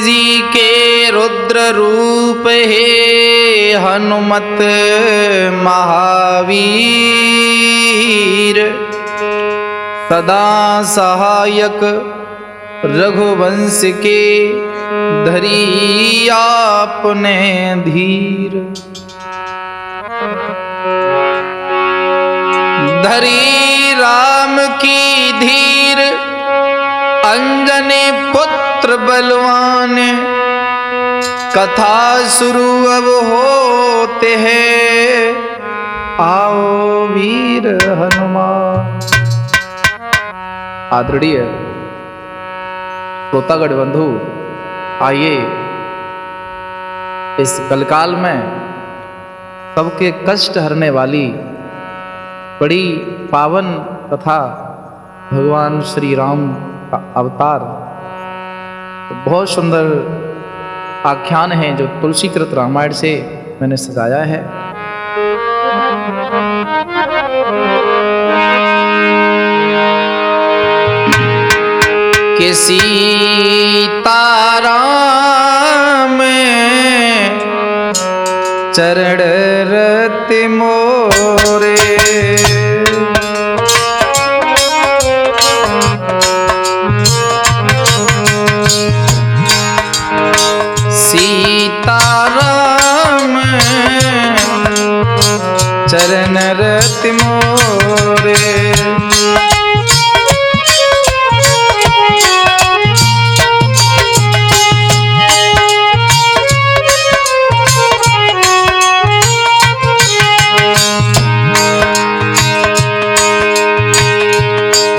जी के रुद्र रूप हे हनुमत महावीर, सदा सहायक रघुवंश के धरी आपने धीर। धरी राम की धीर अंजनी पुत्र बलवान, कथा शुरू अब होते हैं आओ वीर हनुमान। आदरणीय श्रोतागण बंधु, आइए इस कलकाल में सबके कष्ट हरने वाली बड़ी पावन कथा भगवान श्री राम का अवतार, बहुत सुंदर आख्यान है जो तुलसीकृत रामायण से मैंने सजाया है। कि सीताराम चरण रति मोरे, सीताराम चरण रति मोरे।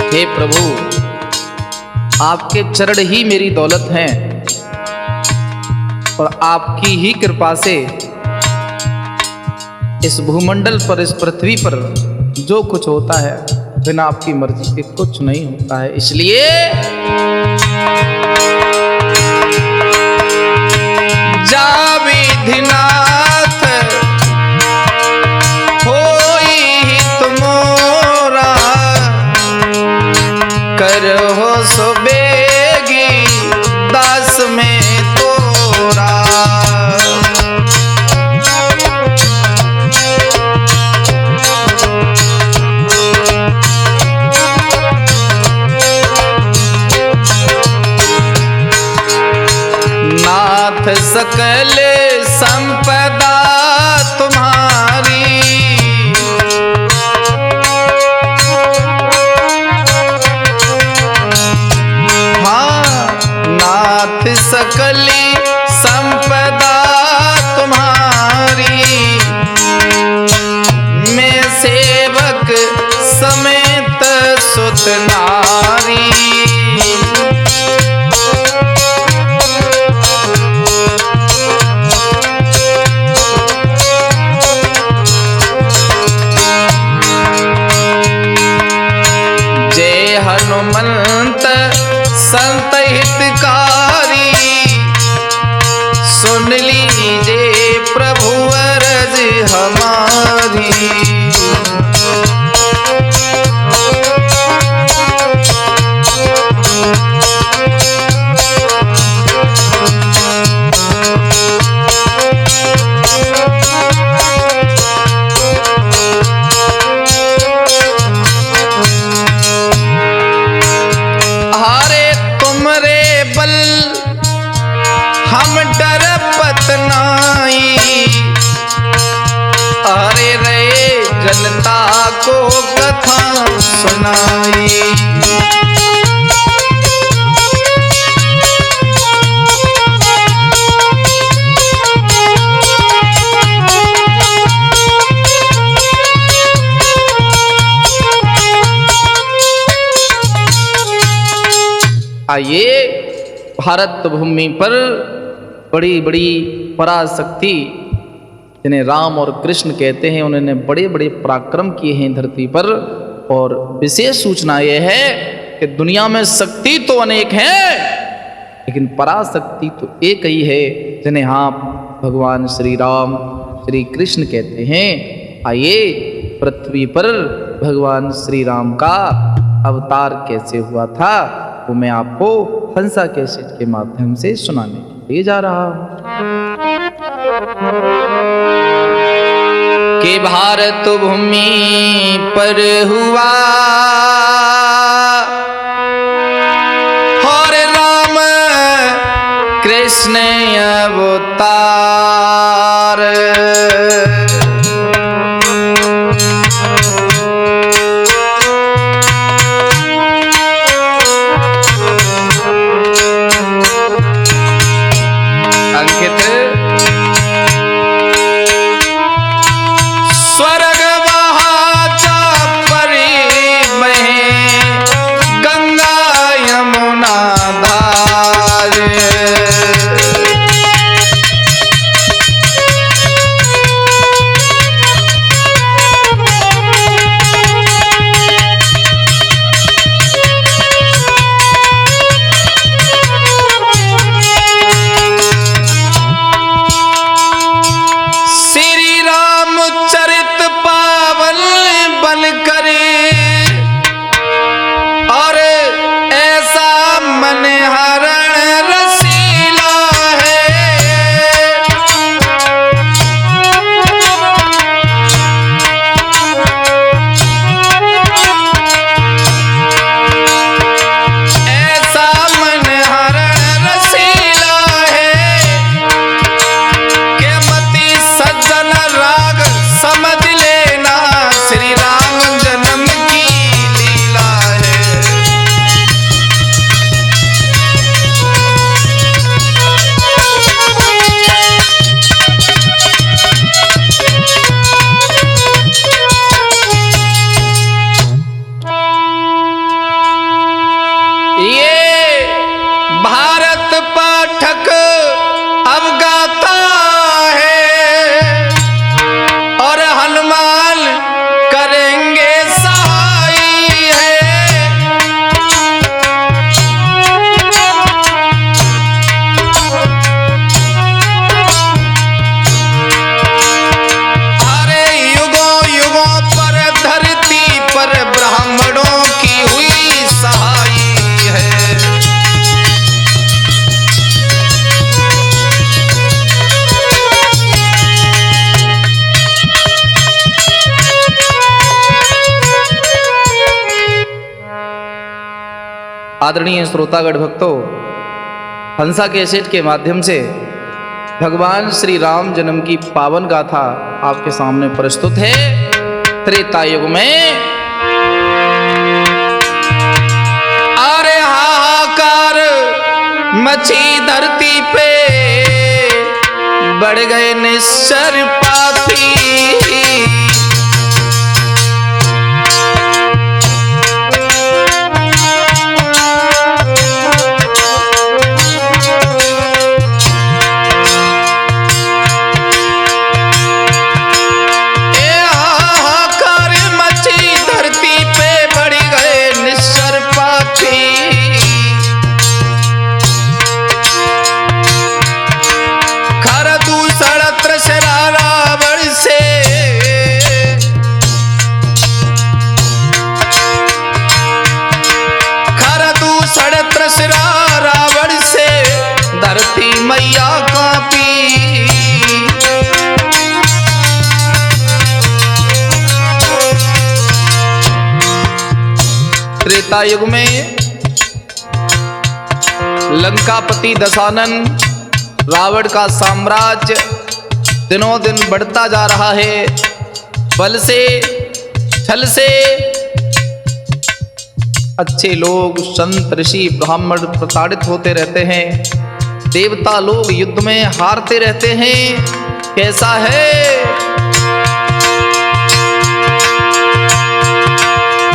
हे प्रभु, आपके चरण ही मेरी दौलत हैं और आपकी ही कृपा से इस भूमंडल पर, इस पृथ्वी पर जो कुछ होता है बिना आपकी मर्जी के कुछ नहीं होता है। इसलिए जा विधिनाथ होई हित मोरा, करहो सो बेगी दास में तोरा। नाथ सकल संपदा तुम्हारी, नाथ सकली संपदा तुम्हारी, मैं सेवक समेत सुत नारी। जय हनुमंत संत हितकारी, सुन लीजिए प्रभु अरज हमारी। हम डरपत नाई, अरे रे जनता को कथा सुनाई। आइए भारत भूमि पर बड़ी बड़ी पराशक्ति जिन्हें राम और कृष्ण कहते हैं, उन्होंने बड़े बड़े पराक्रम किए हैं धरती पर। और विशेष सूचना यह है कि दुनिया में शक्ति तो अनेक हैं, लेकिन पराशक्ति तो एक ही है, जिन्हें आप भगवान श्री राम श्री कृष्ण कहते हैं। आइए पृथ्वी पर भगवान श्री राम का अवतार कैसे हुआ था वो मैं आपको हंसा कैसेट के माध्यम से सुनाने की सुनाते जा रहा हूं कि भारत भूमि पर हुआ और राम कृष्ण अवतार। अंकित स्वर्ग वहाचा परी में गंगा यमुना धार। चरित पावन बन करे और ऐसा मन हरण रसीला है। ऐसा मन हरण रसीला है के मति सज्जन राग समझ लेना श्री राम जन्म की लीला है। ये भारत पाठक अब गाता है और हनुमान करेंगे सहाय है। अरे युगों युगों पर धरती पर ब्राह्मणों की हुई सहाय है। आदरणीय श्रोतागण भक्तों, हंसा कैसेट के माध्यम से भगवान श्री राम जन्म की पावन गाथा आपके सामने प्रस्तुत है। त्रेता युग में अरे हाहाकार मची धरती पे, बढ़ गए निश्चर पापी। रावण से धरती मैया कांपी। त्रेता युग में लंकापति दशानन रावण का साम्राज्य दिनों दिन बढ़ता जा रहा है। बल से छल से अच्छे लोग संत ऋषि ब्राह्मण प्रताड़ित होते रहते हैं। देवता लोग युद्ध में हारते रहते हैं। कैसा है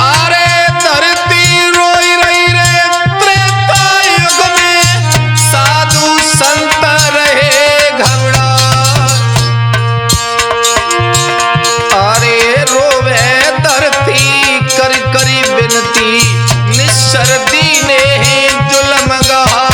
अरे धरती रोई रही रे त्रेता युग में, साधु संत रहे घबरा। अरे रोवे धरती कर करी विनती, निश्चर दीने जुल्म गहाई।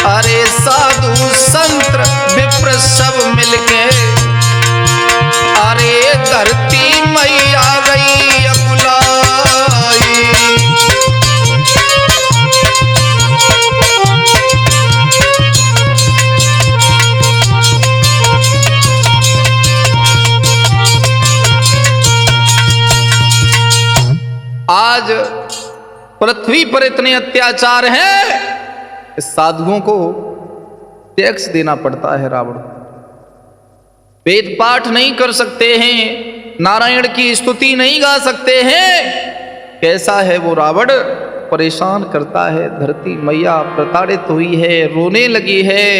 अरे साधु संत विप्र सब मिलके अरे धरती मैया गई बुलाई। आज पृथ्वी पर इतने अत्याचार हैं, इस साधुओं को टैक्स देना पड़ता है। रावण वेद पाठ नहीं कर सकते हैं, नारायण की स्तुति नहीं गा सकते हैं। कैसा है वो रावण, परेशान करता है। धरती मैया प्रताड़ित हुई है, रोने लगी है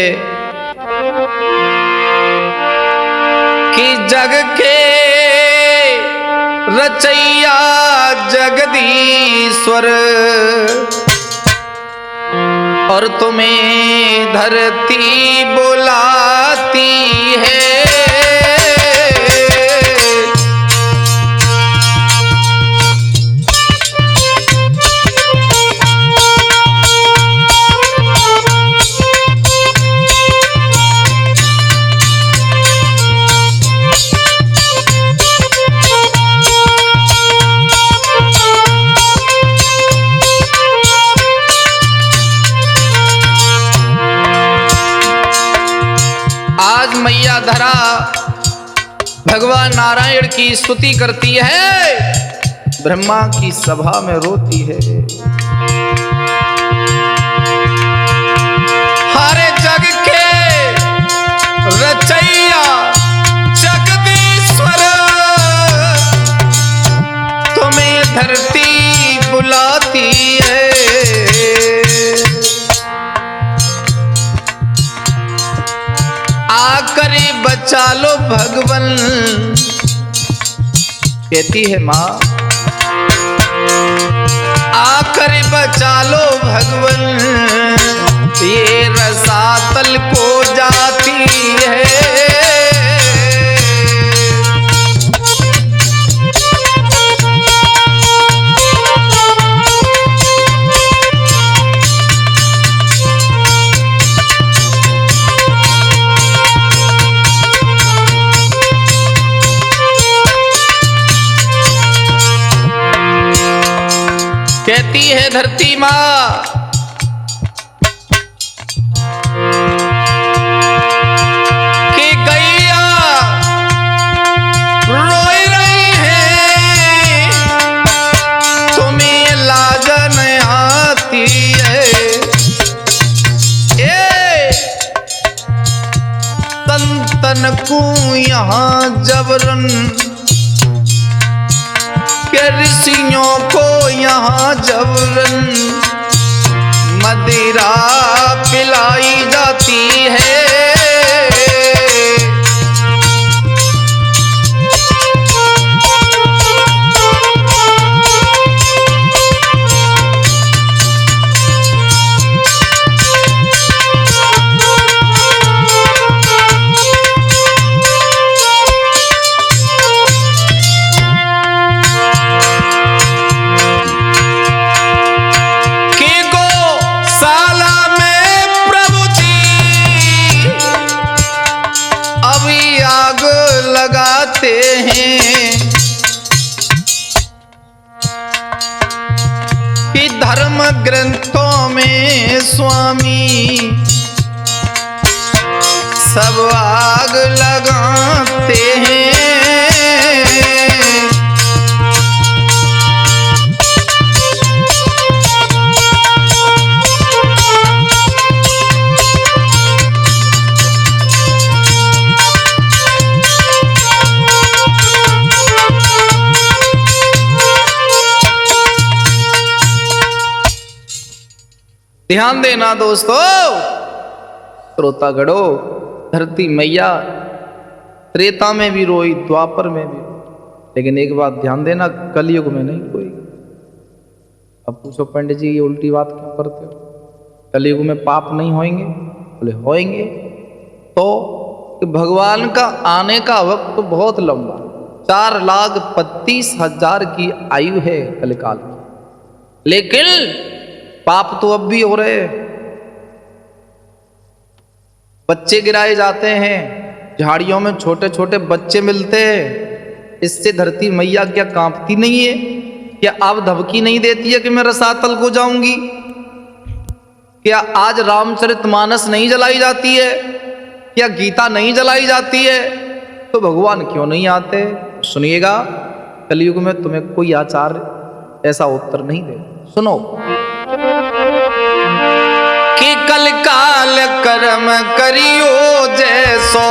कि जग के रचैया जगदीश्वर और तुम्हें धरती बुलाती है। आज मैया धरा भगवान नारायण की स्तुति करती है, ब्रह्मा की सभा में रोती है। हरे जग के रचैया जगदीश्वर तुम्हें धरती बुलाती है। आकर बचा लो भगवन, कहती है माँ आकर बचा लो भगवन, ये रसातल को जाती है। कहती है धरती माँ कि गैया रोई रही है, तुम्हें लाज नहीं आती है। संतन को यहाँ जबरन के ऋषियों को यहाँ जबरन मदिरा पिलाई जाती है। लगाते हैं कि धर्म ग्रंथों में स्वामी सब आग लगाते हैं। ध्यान देना दोस्तों, श्रोतागणों, धरती मैया त्रेता में भी रोई, द्वापर में भी रोई, लेकिन एक बात ध्यान देना, कलयुग में नहीं रोई। अब पूछो पंडित जी ये उल्टी बात क्यों करते हो, कलयुग में पाप नहीं होंगे? बोले होंगे। तो भगवान का आने का वक्त तो बहुत लंबा, 4,35,000 की आयु है कलिकाल की, लेकिन पाप तो अब भी हो रहे हैं। बच्चे गिराए जाते हैं, झाड़ियों में छोटे छोटे बच्चे मिलते हैं। इससे धरती मैया क्या कांपती नहीं है? क्या अब धमकी नहीं देती है कि मैं रसातल को जाऊंगी? क्या आज रामचरितमानस नहीं जलाई जाती है? क्या गीता नहीं जलाई जाती है? तो भगवान क्यों नहीं आते? सुनिएगा, कलयुग में तुम्हें कोई आचार्य ऐसा उत्तर नहीं दे। सुनो कि कल काल कर्म करियो जैसो,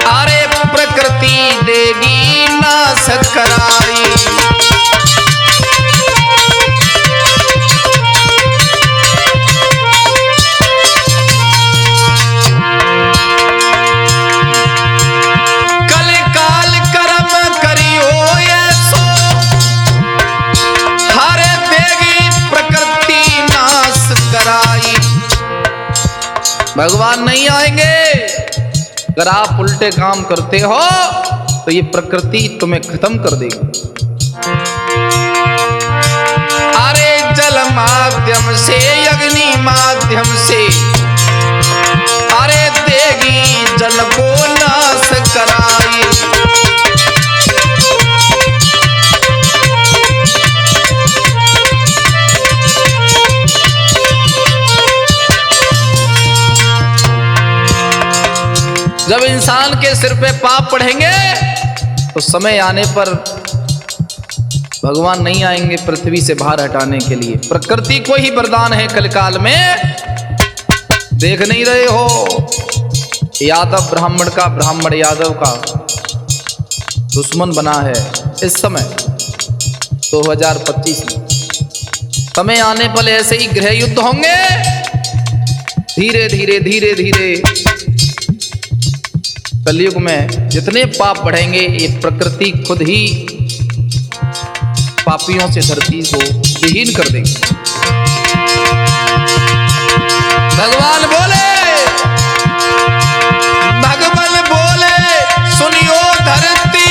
अरे प्रकृति देगी नाश कराई। भगवान नहीं आएंगे। अगर आप उल्टे काम करते हो तो ये प्रकृति तुम्हें खत्म कर देगी। अरे जल माध्यम से, अग्नि माध्यम से, अरे देगी जल को नाश कराई। जब इंसान के सिर पे पाप पड़ेंगे तो समय आने पर भगवान नहीं आएंगे पृथ्वी से बाहर हटाने के लिए। प्रकृति को ही वरदान है कलकाल में। देख नहीं रहे हो, यादव ब्राह्मण का, ब्राह्मण यादव का दुश्मन बना है इस समय 2025 में। समय आने पर ऐसे ही गृह युद्ध होंगे। धीरे धीरे धीरे धीरे कलयुग में जितने पाप बढ़ेंगे ये प्रकृति खुद ही पापियों से धरती को विहीन कर देगी। भगवान बोले, भगवान बोले, सुनियो धरती,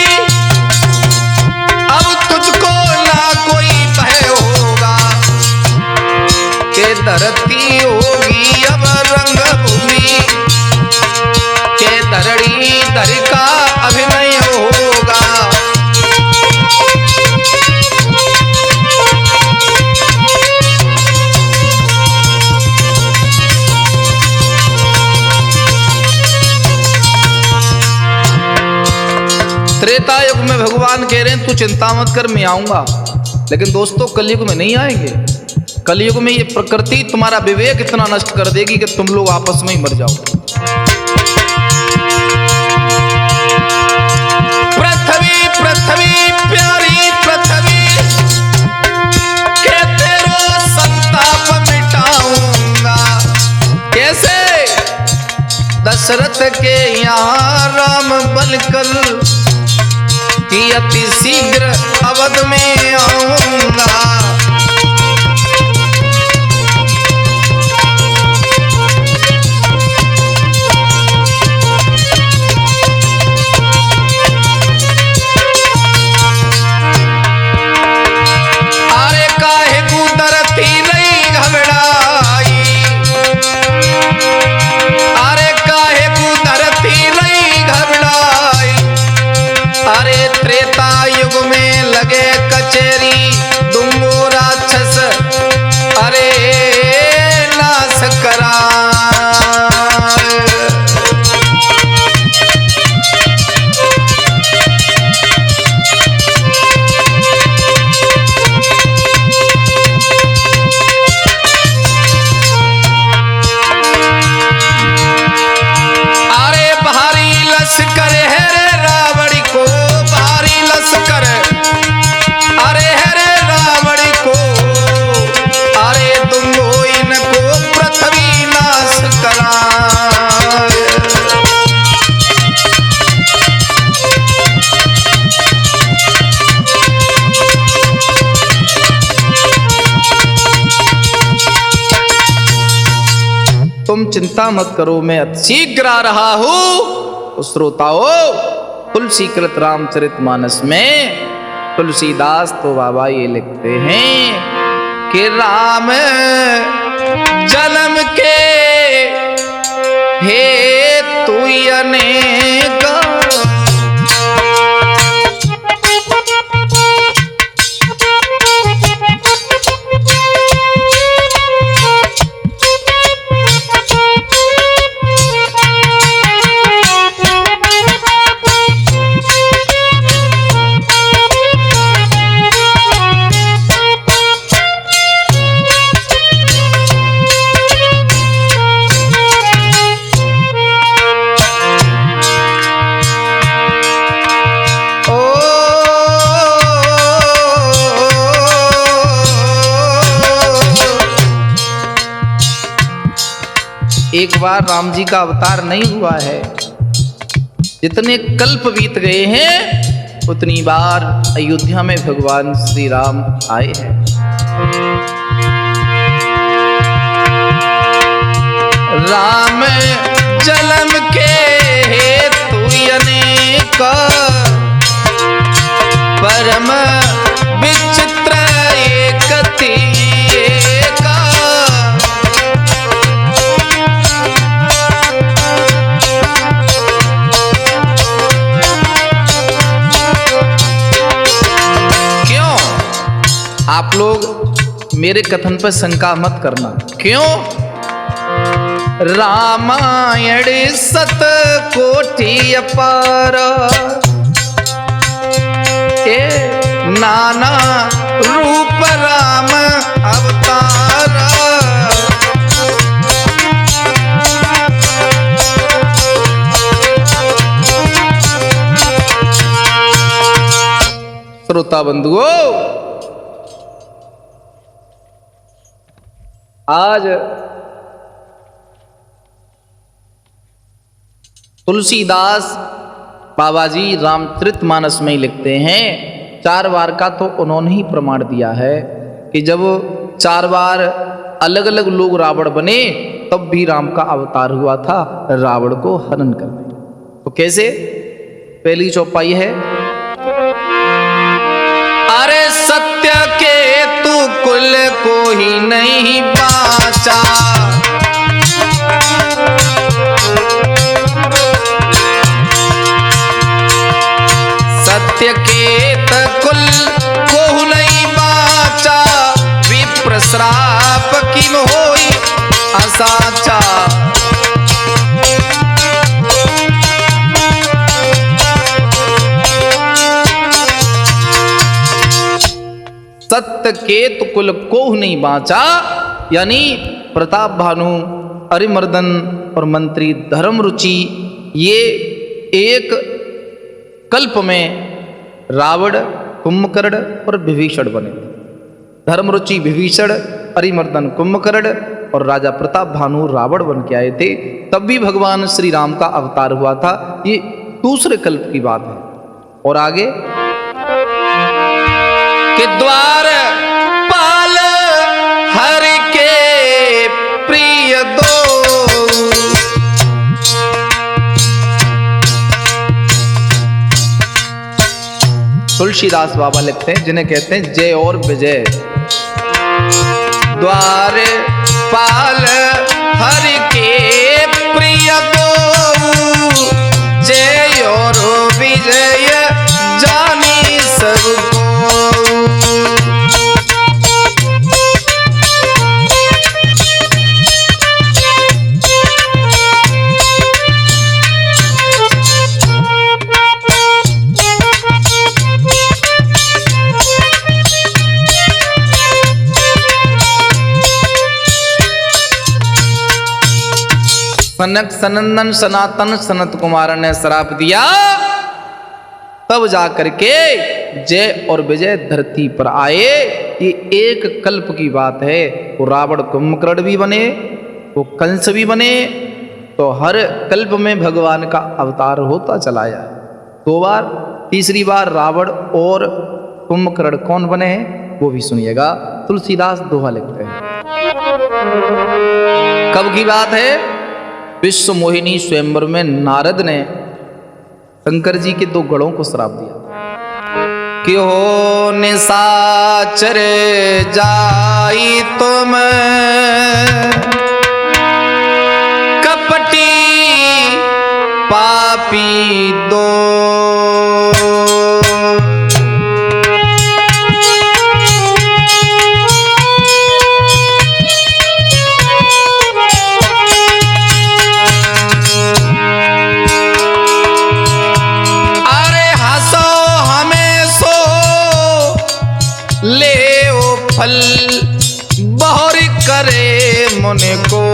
अब तुझको ना कोई भय होगा, के धरती होगी अब रंग भूमि, के धरणी धर का अभिनय होगा। त्रेता युग में भगवान कह रहे हैं तू चिंता मत कर, मैं आऊंगा। लेकिन दोस्तों कलयुग में नहीं आएंगे। कलयुग में ये प्रकृति तुम्हारा विवेक इतना नष्ट कर देगी कि तुम लोग आपस में ही मर जाओ। पृथ्वी पृथ्वी प्यारी पृथ्वी, के तेरो संताप मिटाऊंगा। कैसे? दशरथ के यहाँ राम बनकर कि अति शीघ्र अवध में आऊंगा। तुम चिंता मत करो, मैं शीघ्र आ रहा हूं। श्रोताओ, तुलसी कृत रामचरितमानस में तुलसीदास तो बाबा ये लिखते हैं कि राम जन्म के हे तू अनेक एक बार राम जी का अवतार नहीं हुआ है, जितने कल्प बीत गए हैं उतनी बार अयोध्या में भगवान श्री राम आए हैं। राम जन्म के हेतु अनेक परम विचित्र एक आप लोग मेरे कथन पर शंका मत करना। क्यों? रामायण सत कोटि अपार नाना रूप राम अवतार श्रोता बंधुओं, आज तुलसीदास बाबा जी रामचरितमानस में ही लिखते हैं, 4 बार का तो उन्होंने ही प्रमाण दिया है कि जब 4 बार अलग अलग लोग रावण बने तब भी राम का अवतार हुआ था रावण को हनन करने। तो कैसे? पहली चौपाई है, अरे सत्य के तू कुल को ही नहीं बाचा, सत्य के कुल को नहीं बाचा, विप्र श्राप किम होई असाचा। सत्य केतु कुल को नहीं बाचा, यानी प्रताप भानु, अरिमर्दन और मंत्री धर्मरुचि, ये एक कल्प में रावण, कुंभकर्ण और विभीषण बने। धर्मरुचि विभीषण, अरिमर्दन कुंभकर्ण और राजा प्रताप भानु रावण बन के आए थे। तब भी भगवान श्री राम का अवतार हुआ था। ये दूसरे कल्प की बात है। और आगे कि द्वार पाल हरि के प्रिय दो, तुलसीदास बाबा लिखते हैं, जिन्हें कहते हैं जय और विजय। द्वार पाल हरि के प्रिय दो, जय और विजय जानी सबको। सनक सनंदन सनातन सनत कुमार ने श्राप दिया, तब जाकर के जय और विजय धरती पर आए। ये एक कल्प की बात है। वो रावण कुंभकर्ण भी बने, वो कंस भी बने, तो हर कल्प में भगवान का अवतार होता चला जाए। 2 बार, तीसरी बार रावण और कुंभकर्ण कौन बने हैं वो भी सुनिएगा। तुलसीदास दोहा लिखते हैं। कब की बात है? विश्व मोहिनी स्वयंवर में नारद ने शंकर जी के 2 गणों को श्राप दिया कि हो निशाचर जाई तुम पापी दो। अरे हंसो हमें सो ले ओ फल बहुर करे मन को।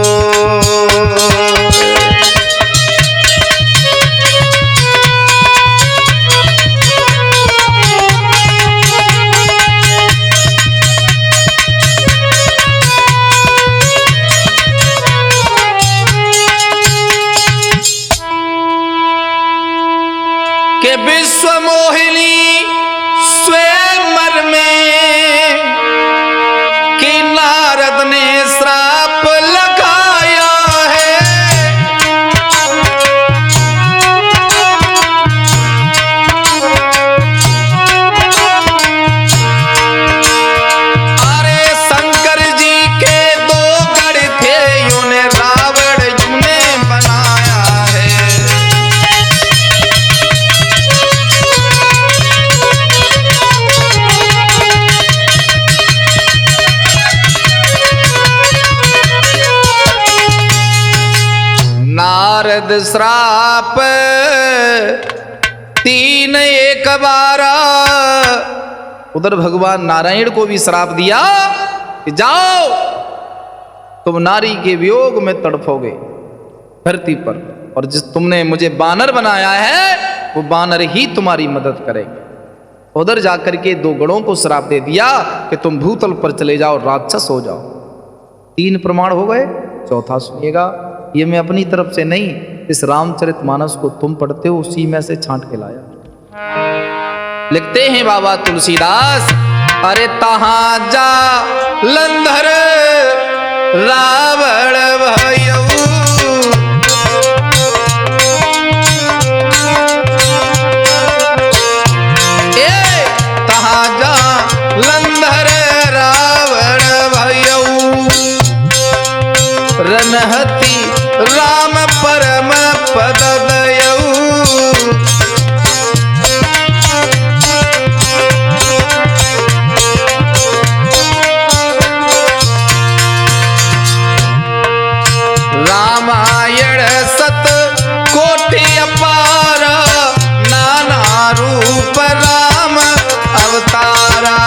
के विश्व मोहिनी स्वयंवर में कि नारद ने श्राप लगाया है। अरे शंकर जी के दो गढ़ थे, उन्हें रावण ने बनाया है। नारद श्राप तीन एक बारा। उधर भगवान नारायण को भी श्राप दिया कि जाओ तुम नारी के वियोग में तड़फोगे धरती पर, और जिस तुमने मुझे बानर बनाया है वो बानर ही तुम्हारी मदद करेंगे। उधर जाकर के दो गणों को श्राप दे दिया कि तुम भूतल पर चले जाओ, राक्षस हो जाओ। तीन प्रमाण हो गए, चौथा सुनिएगा। ये मैं अपनी तरफ से नहीं, इस रामचरितमानस को तुम पढ़ते हो उसी में से छांट के लाया। लिखते हैं बाबा तुलसीदास, अरे तहां जा लंधर रावण भयऊ। तहां जा लंधर रावण भयऊ। रनहति राम परम पद दयऊ। रामायण सत कोटि अपार, नाना रूप राम अवतारा।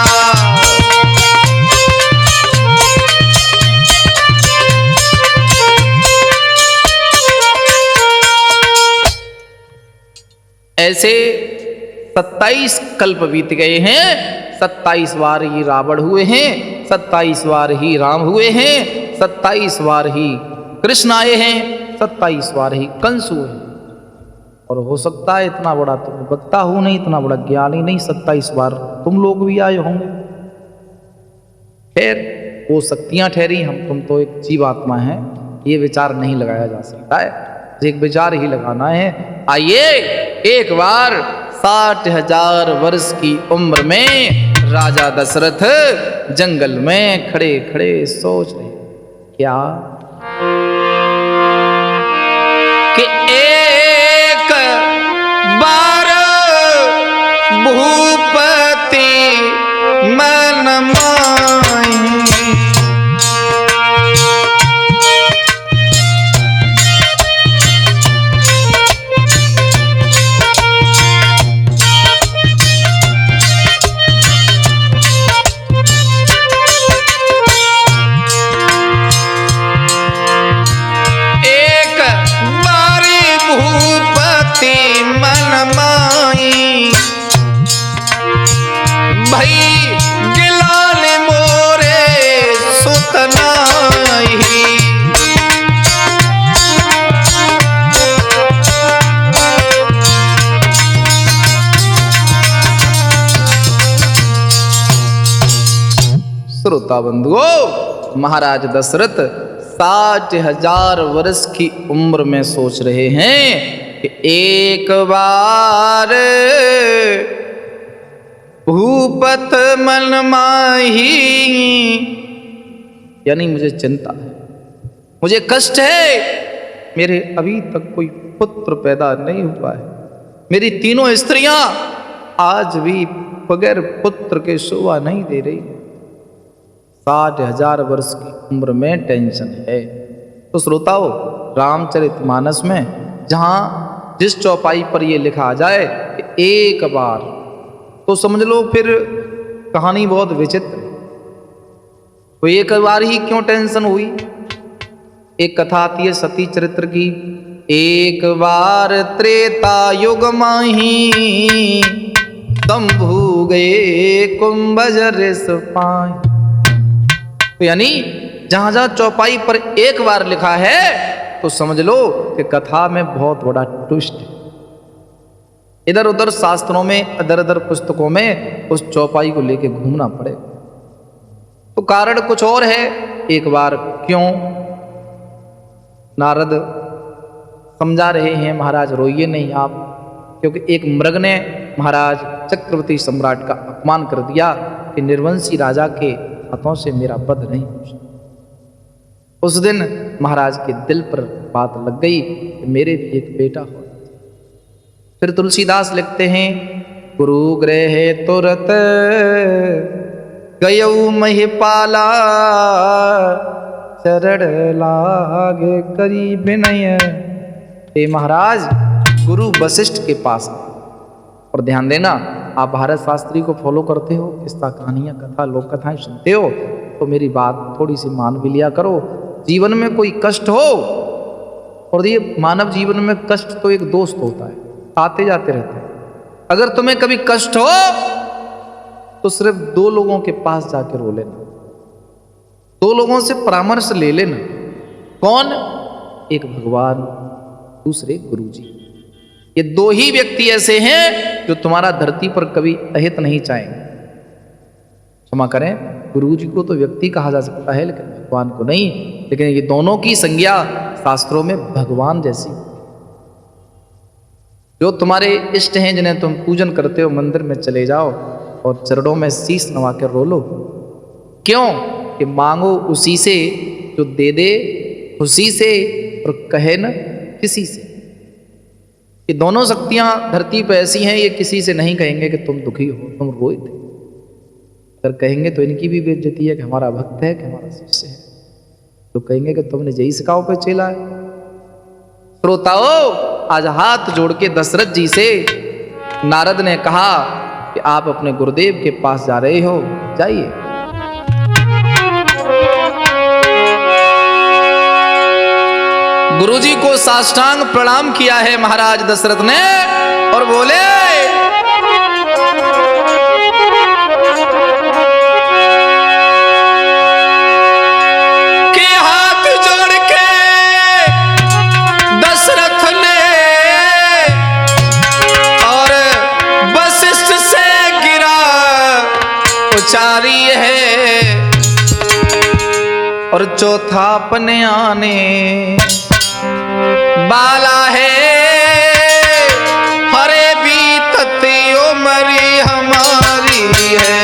ऐसे 27 कल्प बीत गए हैं, 27 बार ही रावण हुए हैं, 27 बार ही राम हुए हैं, 27 बार ही कृष्ण आए हैं, 27 बार ही कंस हुए हैं। और हो सकता है इतना बड़ा तुम वक्ता हूं नहीं, इतना बड़ा ज्ञानी नहीं, 27 बार तुम लोग भी आए होंगे। खैर वो शक्तियां ठहरी, तुम तो एक जीवात्मा है, ये विचार नहीं लगाया जा सकता है, एक विचार ही लगाना है। आइए एक बार 60,000 वर्ष की उम्र में राजा दशरथ जंगल में खड़े खड़े सोच रहे क्या कि एक बार भूपति मन माही। श्रोता बंधुओं, महाराज दशरथ 60,000 वर्ष की उम्र में सोच रहे हैं कि एक बार भूपत मन माही, यानी मुझे चिंता है, मुझे कष्ट है, मेरे अभी तक कोई पुत्र पैदा नहीं हुआ है। मेरी तीनों स्त्रियां आज भी बगैर पुत्र के शोभा नहीं दे रही। 60,000 वर्ष की उम्र में टेंशन है। तो श्रोताओ, रामचरितमानस में जहां जिस चौपाई पर ये लिखा जाए कि एक बार, तो समझ लो फिर कहानी बहुत विचित्र। तो एक बार ही क्यों टेंशन हुई? एक कथा आती है सती चरित्र की। एक बार त्रेता युग माही, शंभु गए कुंभज ऋष पाई। तो यानी जहां जहां चौपाई पर एक बार लिखा है तो समझ लो कि कथा में बहुत बड़ा ट्विस्ट है। इधर उधर शास्त्रों में, इधर उधर पुस्तकों में उस चौपाई को लेके घूमना पड़े। तो कारण कुछ और है। एक बार क्यों? नारद समझा रहे हैं, महाराज रोइए नहीं आप, क्योंकि एक मृग ने महाराज चक्रवर्ती सम्राट का अपमान कर दिया कि निर्वंशी राजा के हाथों से मेरा वध नहीं हो सकता। उस दिन महाराज के दिल पर बात लग गई कि मेरे भी एक बेटा हो। फिर तुलसीदास लिखते हैं, गुरु गृह तुरत गयऊ महिपाला, चरण लागे करी विनय। हे महाराज, गुरु वशिष्ठ के पास। और ध्यान देना, आप भारत शास्त्री को फॉलो करते हो, किस्सा कहानियां, कथा, लोक कथाएं सुनते हो, तो मेरी बात थोड़ी सी मान भी लिया करो। जीवन में कोई कष्ट हो, और ये मानव जीवन में कष्ट तो एक दोस्त होता है, आते जाते रहते हैं। अगर तुम्हें कभी कष्ट हो तो सिर्फ 2 लोगों के पास जाकर रो लेना, 2 लोगों से परामर्श ले लेना। कौन? एक भगवान, दूसरे गुरुजी। ये 2 ही व्यक्ति ऐसे हैं जो तुम्हारा धरती पर कभी अहित नहीं चाहेंगे। क्षमा करें, गुरुजी को तो व्यक्ति कहा जा सकता है, लेकिन भगवान को नहीं। लेकिन ये दोनों की संज्ञा शास्त्रों में भगवान जैसी। जो तुम्हारे इष्ट हैं, जिन्हें तुम पूजन करते हो, मंदिर में चले जाओ और चरणों में शीश नवा कर रो लो। क्यों? कि मांगो उसी से जो दे दे खुशी से, और कहे न किसी से। ये दोनों शक्तियां धरती पर ऐसी हैं, ये किसी से नहीं कहेंगे कि तुम दुखी हो, तुम रोए थे। अगर कहेंगे तो इनकी भी बेइज्जती है कि हमारा भक्त है, कि हमारा शिष्य है। तो कहेंगे कि तुमने जय सिकाओ पे चला है। श्रोताओ, आज हाथ जोड़ के दशरथ जी से नारद ने कहा कि आप अपने गुरुदेव के पास जा रहे हो, जाइए। गुरुजी को साष्टांग प्रणाम किया है महाराज दशरथ ने, और बोले, कि हाथ जोड़ के दशरथ ने और वशिष्ठ से गिरा उचारी है, और चौथा अपने आने बाला है। हरे बीतत उमरी हमारी है।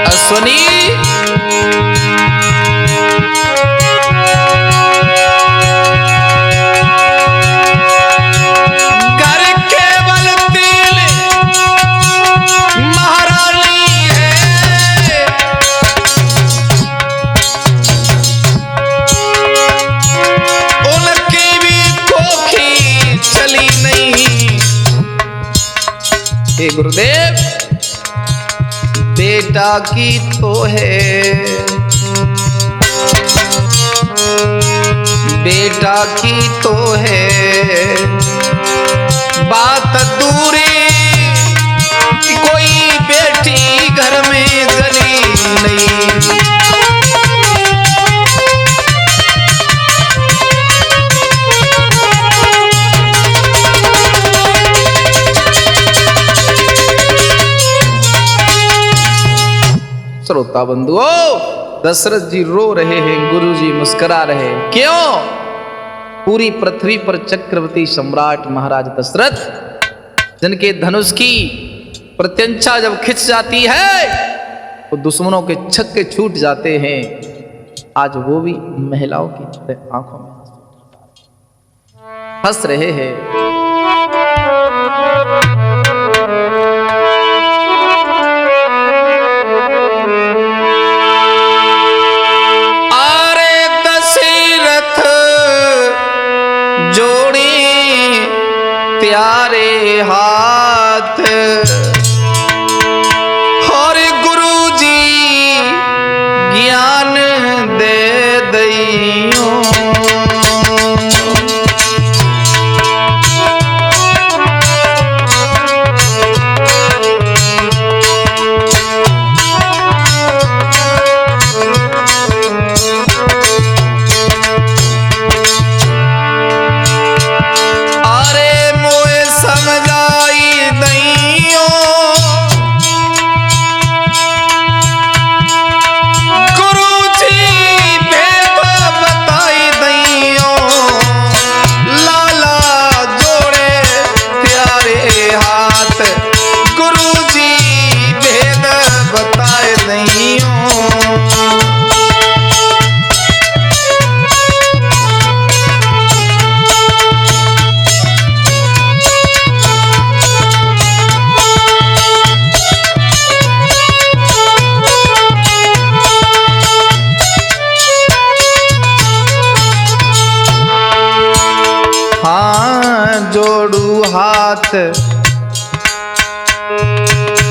अश्वनी, हे गुरुदेव, बेटा की तो है, बेटा की तो है बात दूरी, कोई बेटी घर में जली नहीं। श्रोता बंधुओं, दशरथ जी रो रहे हैं, गुरु जी मुस्कुरा रहे हैं। क्यों? पूरी पृथ्वी पर चक्रवर्ती सम्राट महाराज दशरथ, जिनके धनुष की प्रत्यंचा जब खिंच जाती है तो दुश्मनों के छक्के छूट जाते हैं, आज वो भी महिलाओं की तरह आंखों में हंस रहे हैं। अरे दशरथ जोड़े त्यारे हाथ, और गुरुजी ज्ञान दे दइयो। हाथ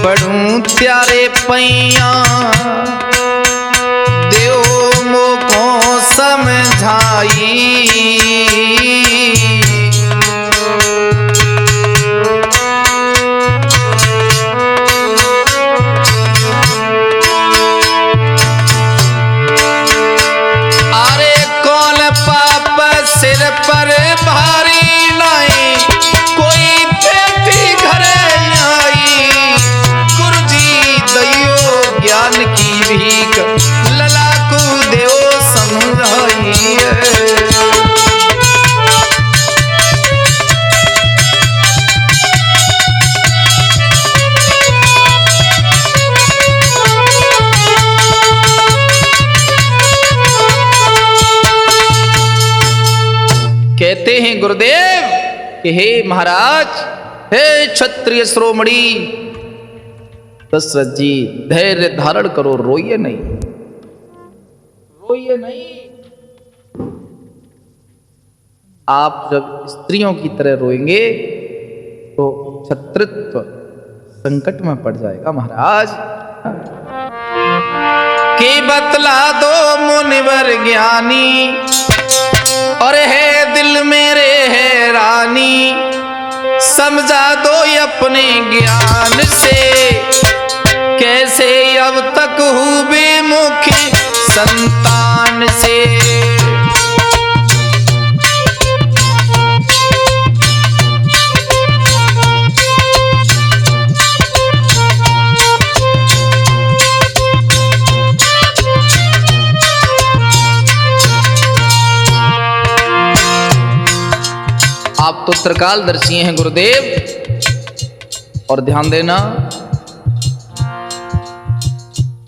पढ़ूं त्यारे पैया, देव मोको समझाई। अरे कौन पाप सिर पर भारी नहीं, कोई बेटी घरे आई, गुरुजी दइयो ज्ञान की भीख, लला को देव समझाई। कहते हैं गुरुदेव कि हे महाराज, हे क्षत्रिय शिरोमणि दशरथ जी, धैर्य धारण करो, रोइए नहीं, रोइए नहीं। आप जब स्त्रियों की तरह रोएंगे तो क्षत्रित्व संकट में पड़ जाएगा महाराज। कि बतला दो मुनिवर ज्ञानी, और है दिल मेरे हैरानी, समझा दो अपने ज्ञान से, कैसे अब तक हूँ बेमुखी संतान से। आप तो त्रिकालदर्शी हैं गुरुदेव, और ध्यान देना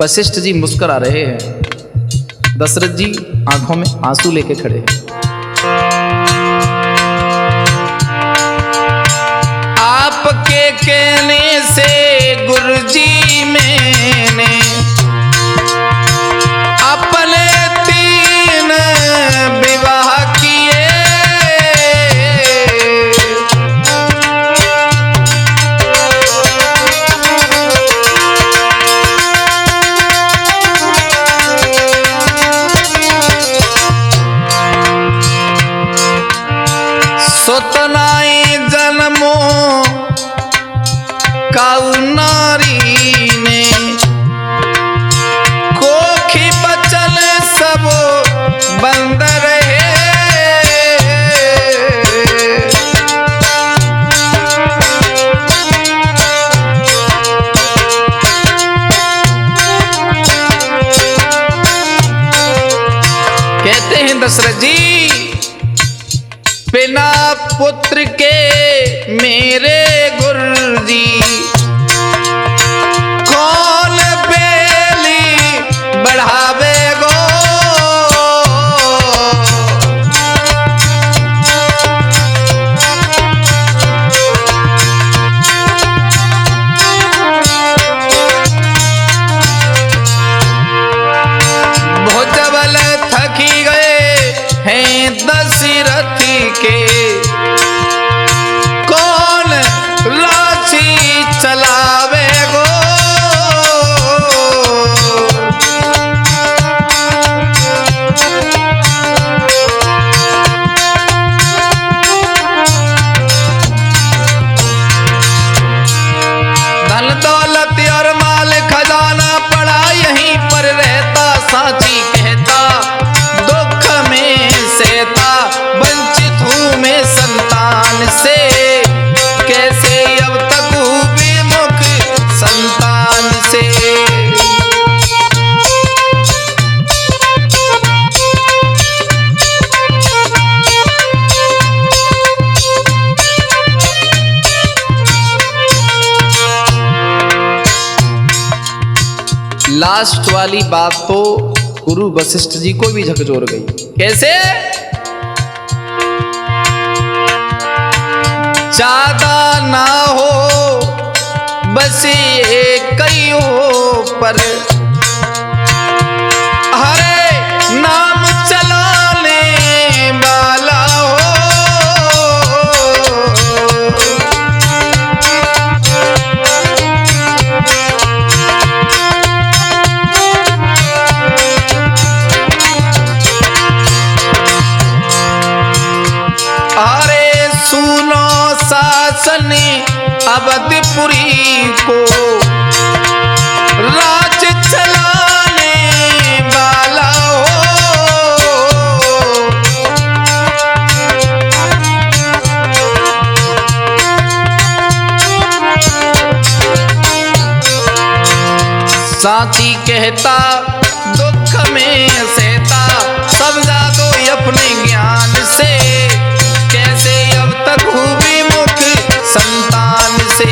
वशिष्ठ जी मुस्कुरा रहे हैं, दशरथ जी आंखों में आंसू लेके खड़े हैं। आपके कहने से गुरुजी मैंने अपने 3 विवाह किए, सोतनाई जन्मो काऊ नारी ने, कोखी बचल सब बंद रहे। कहते हैं दशरथ जी बिना पुत्र के मेरे गुरुजी कौन बेली बढ़ावे गो। भुजबल थकी गए हैं दशरथ के कौन राशि चलावे गो। धन दौलत और माल खजाना पड़ा यहीं पर रहता, साची कहता दुख में सहता, वंचित हूँ मैं संतान से, कैसे अब तक हूँ विमुख संतान से। लास्ट वाली बात तो गुरु वशिष्ठ जी को भी झकझोर गई। कैसे? ज्यादा ना हो बस एक कई हो पर हरे नाम चलाने वाला हो। अरे सुनो शासन अवधपुरी को राज चलाने वाला हो। साथी कहता दुख में सहता, समझा दो अपने ज्ञान से, कैसे अब तक हूँ विमुख संतान से।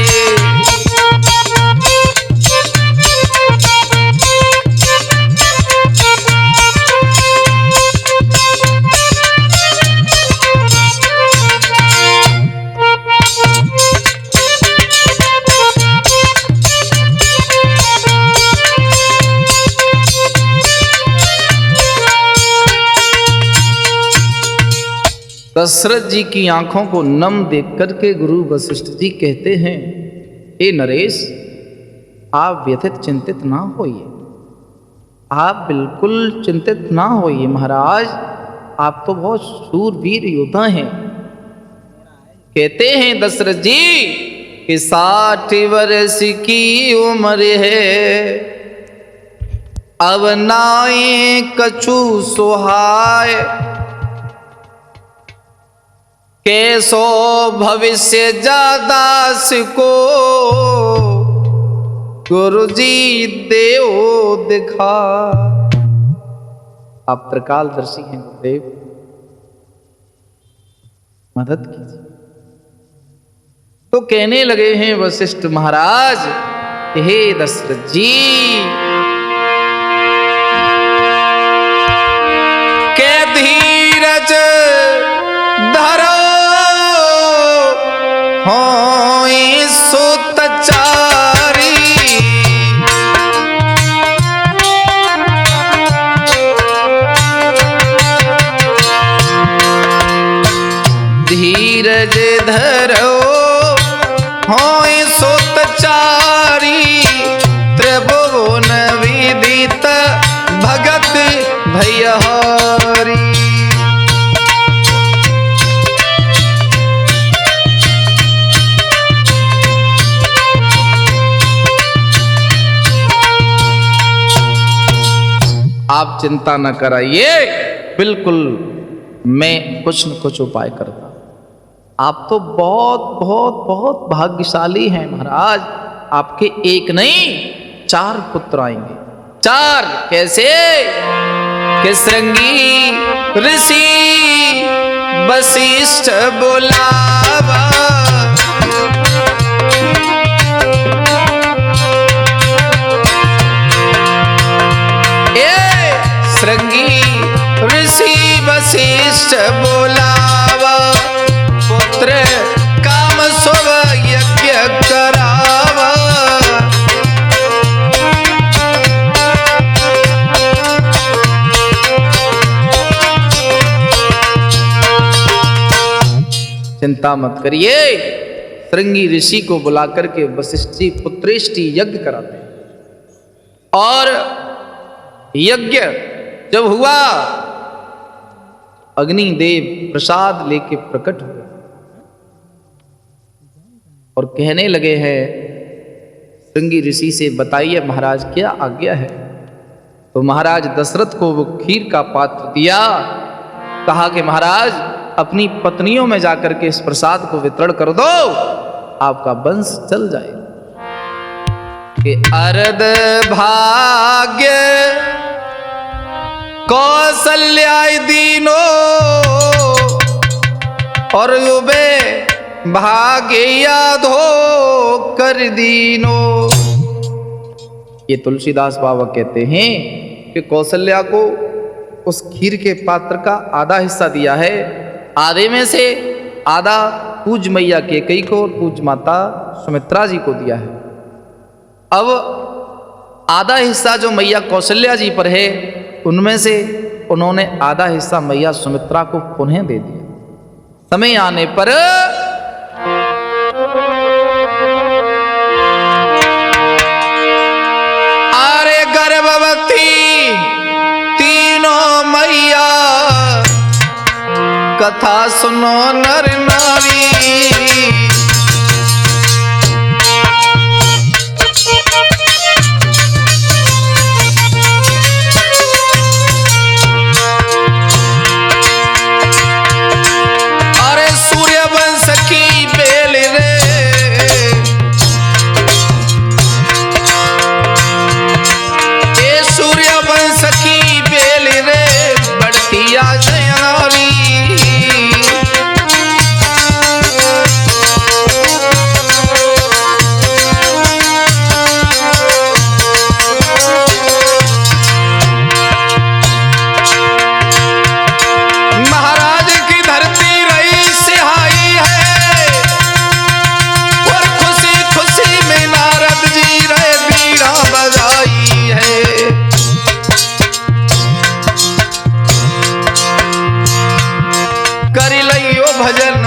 दशरथ जी की आंखों को नम देख करके गुरु वशिष्ठ जी कहते हैं, हे नरेश, आप व्यथित चिंतित ना होइए, आप बिल्कुल चिंतित ना होइए महाराज, आप तो बहुत शूरवीर योद्धा हैं। कहते हैं दशरथ जी कि 60 वर्ष की उम्र है, अब नाए कछु सुहाय, कैसो भविष्य जादास को गुरुजी देव दिखा। आप त्रिकालदर्शी हैं गुरुदेव, मदद कीजिए। तो कहने लगे हैं वशिष्ठ महाराज, हे दशरथ जी, के धीरज धरो होई सुतचारी, धीरज धरो होई सुतचारी, त्रिभुवन विदित भगत भयहारी। आप चिंता न कराइए, बिल्कुल मैं कुछ न कुछ उपाय करता। आप तो बहुत बहुत बहुत भाग्यशाली हैं महाराज, आपके एक नहीं 4 पुत्र आएंगे। 4 कैसे? कि श्रृंगी ऋषि वशिष्ठ बुलावा, श्रृंगी ऋषि वशिष्ठ बुलावा, पुत्र काम शुभ यज्ञ करावा। चिंता मत करिए, श्रृंगी ऋषि को बुला करके वशिष्ठ जी पुत्रेष्टि यज्ञ कराते हैं। और यज्ञ जब हुआ, अग्निदेव प्रसाद लेके प्रकट हुए और कहने लगे हैं श्रृंगी ऋषि से, बताइए महाराज क्या आज्ञा है। तो महाराज दशरथ को वो खीर का पात्र दिया, कहा कि महाराज अपनी पत्नियों में जाकर के इस प्रसाद को वितरण कर दो, आपका वंश चल जाए। कि अर्ध भाग्य कौशल्याय दीनो और युवे भाग्य यादो कर दीनो। ये तुलसीदास बाबा कहते हैं कि कौशल्या को उस खीर के पात्र का आधा हिस्सा दिया है, आधे में से आधा पूज मैया कैकेयी को और पूज माता सुमित्रा जी को दिया है। अब आधा हिस्सा जो मैया कौशल्या जी पर है, उनमें से उन्होंने आधा हिस्सा मैया सुमित्रा को पुनः दे दिया। समय आने पर अरे गर्भवती तीनों मैया, कथा सुनो नर नारी। अरे सूर्यवंश की बेल रे, ये सूर्यवंश की बेल रे, बढ़ती आ जयनारी।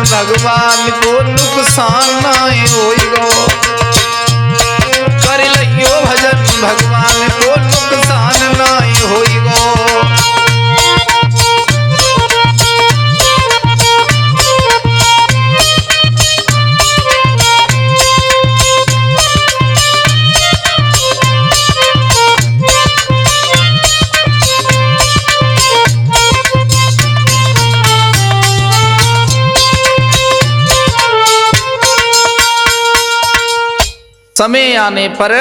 भगवान को नुकसान नाय होइगो, कर लियो भजन भगवान को नुकसान नाय होइगो। समय आने पर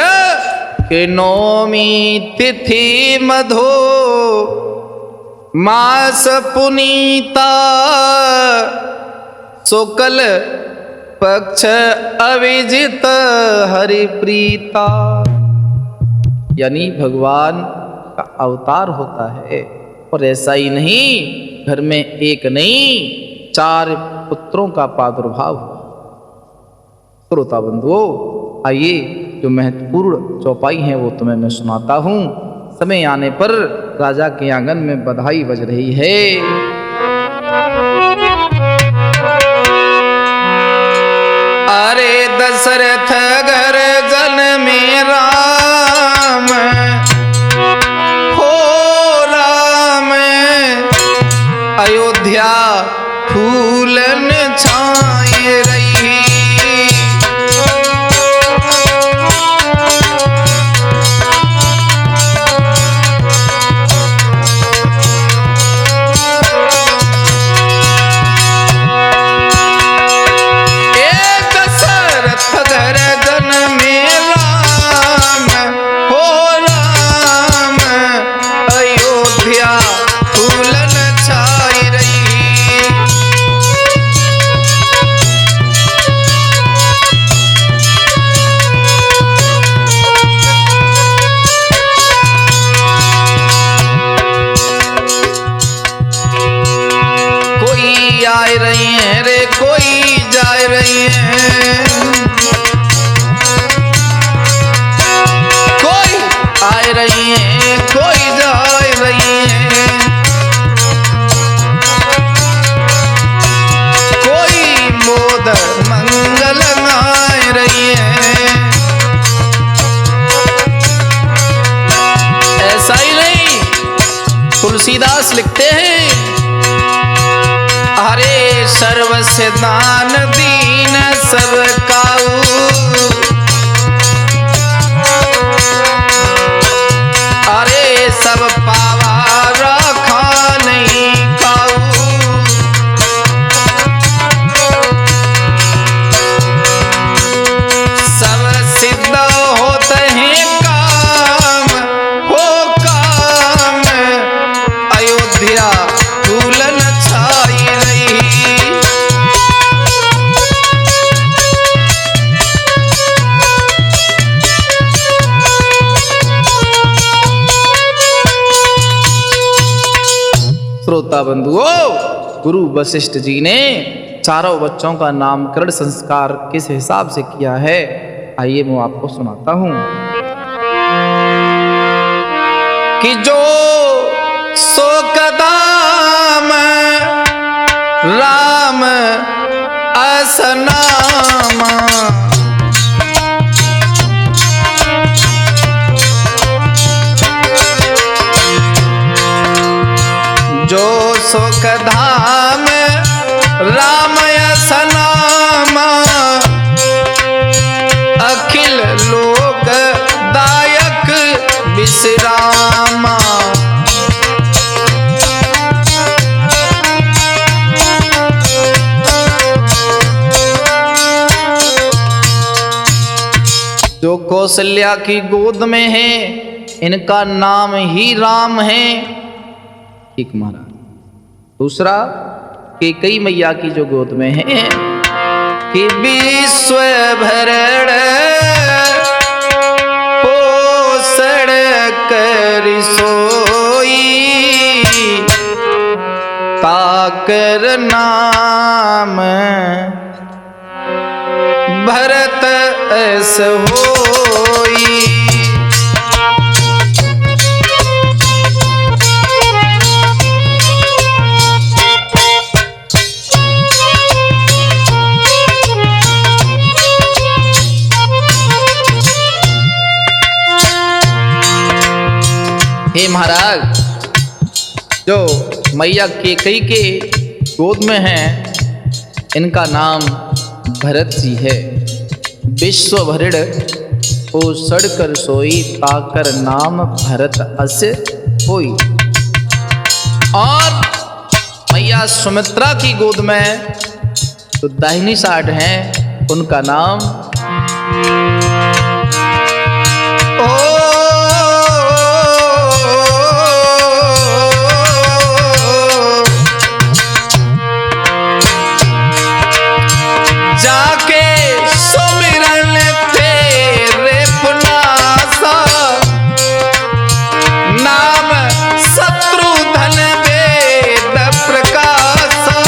कि नौमी तिथि मधो मास पुनीता, शुक्ल पक्ष अविजित हरिप्रीता। यानी भगवान का अवतार होता है। और ऐसा ही नहीं, घर में एक नहीं 4 पुत्रों का प्रादुर्भाव हुआ। श्रोता बंधुओं, आइए जो महत्वपूर्ण चौपाई है वो तुम्हें मैं सुनाता हूं। समय आने पर राजा के आंगन में बधाई बज रही है। अरे दशरथ घर जन में राम हो, राम अयोध्या फूलन छाए रही। से दान दीन सब काऊ, अरे सब पावा रखा नहीं काऊ। सब सिद्ध होते हैं काम हो काम, अयोध्या फूलन छाई रही। श्रोता बंधुओं, गुरु वशिष्ठ जी ने चारों बच्चों का नामकरण संस्कार किस हिसाब से किया है, आइए मैं आपको सुनाता हूं। कि जो सोकदाम राम असनामा, जो सुख धाम राम असनामा, अखिल लोक दायक विश्रामा। जो कौशल्या की गोद में है, इनका नाम ही राम है। ठीक महाराज। दूसरा, कैकेयी मैया की जो गोद में है, कि विश्व भरण पोषण कर सोई, ताकर नाम भरत ऐस होई। हे महाराज, जो मैया कैकेयी के गोद में हैं, इनका नाम भरत जी है। विश्व भरण पोषण कर सोई, ताकर नाम भरत अस होई। और मैया सुमित्रा की गोद में जो दाहिनी साइड हैं, उनका नाम जाके सुमिरन तेरे पुनासा, नाम शत्रुधन वेद प्रकाशा।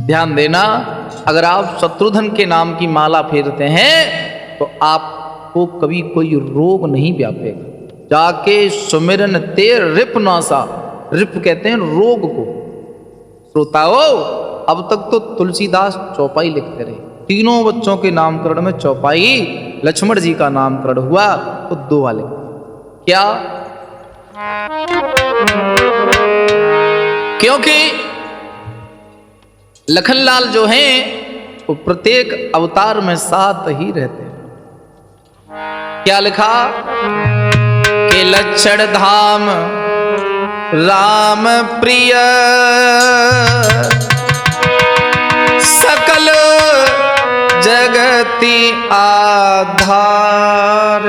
ध्यान देना, अगर आप शत्रुधन के नाम की माला फेरते हैं तो आप को कभी कोई रोग नहीं व्यापेगा। जाके सुमिरन ते रिप नासा, रिप कहते हैं रोग को। श्रोताओ, अब तक तो तुलसीदास चौपाई लिखते रहे, तीनों बच्चों के नामकरण में चौपाई, लक्ष्मण जी का नामकरण हुआ तो दो वाले। क्या? क्योंकि लखनलाल जो हैं वो प्रत्येक अवतार में साथ ही रहते हैं। क्या लिखा? कि लक्षण धाम राम प्रिय, सकल जगति आधार।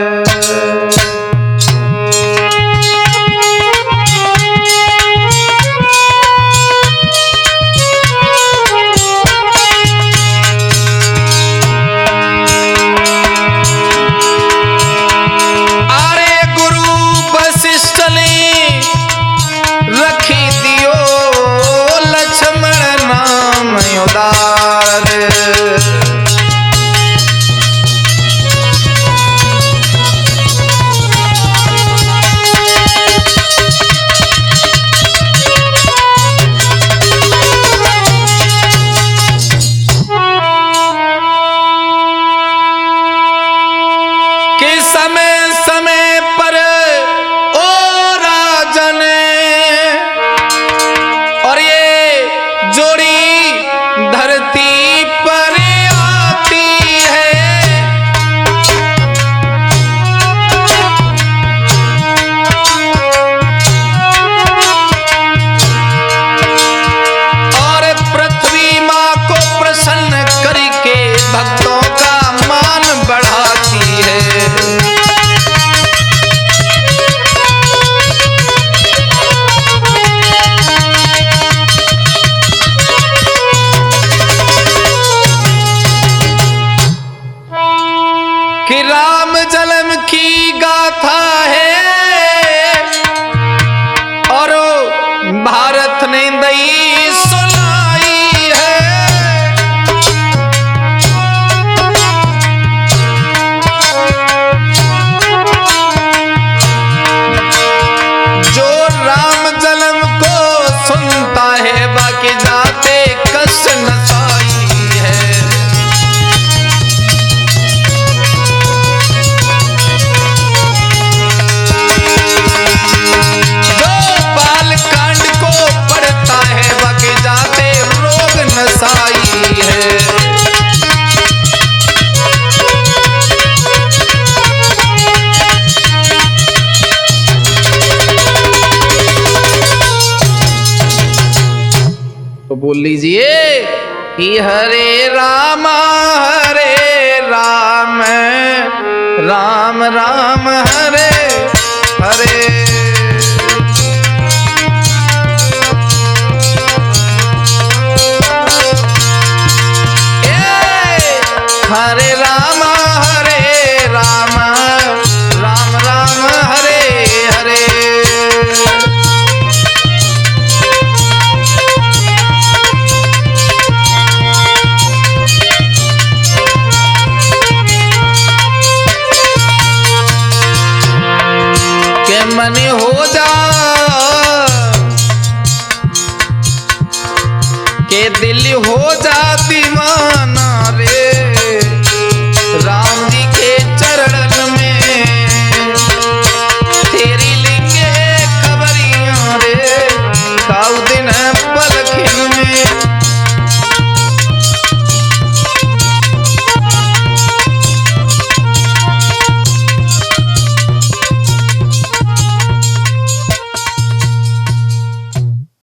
राम जन्म की गाथा है और भारत ने दई सुनाई है। जो राम जन्म को सुनता है बाकी जाते कष्ट नसाई है। जो बाल कांड को पढ़ता है बाकी जाते रोग नसाई है। तो बोल लीजिए कि हरे राम राम राम हरे हरे। हरे राम राम राम हरे हरे। के मन हो जा के दिल हो जा दीवाना रे।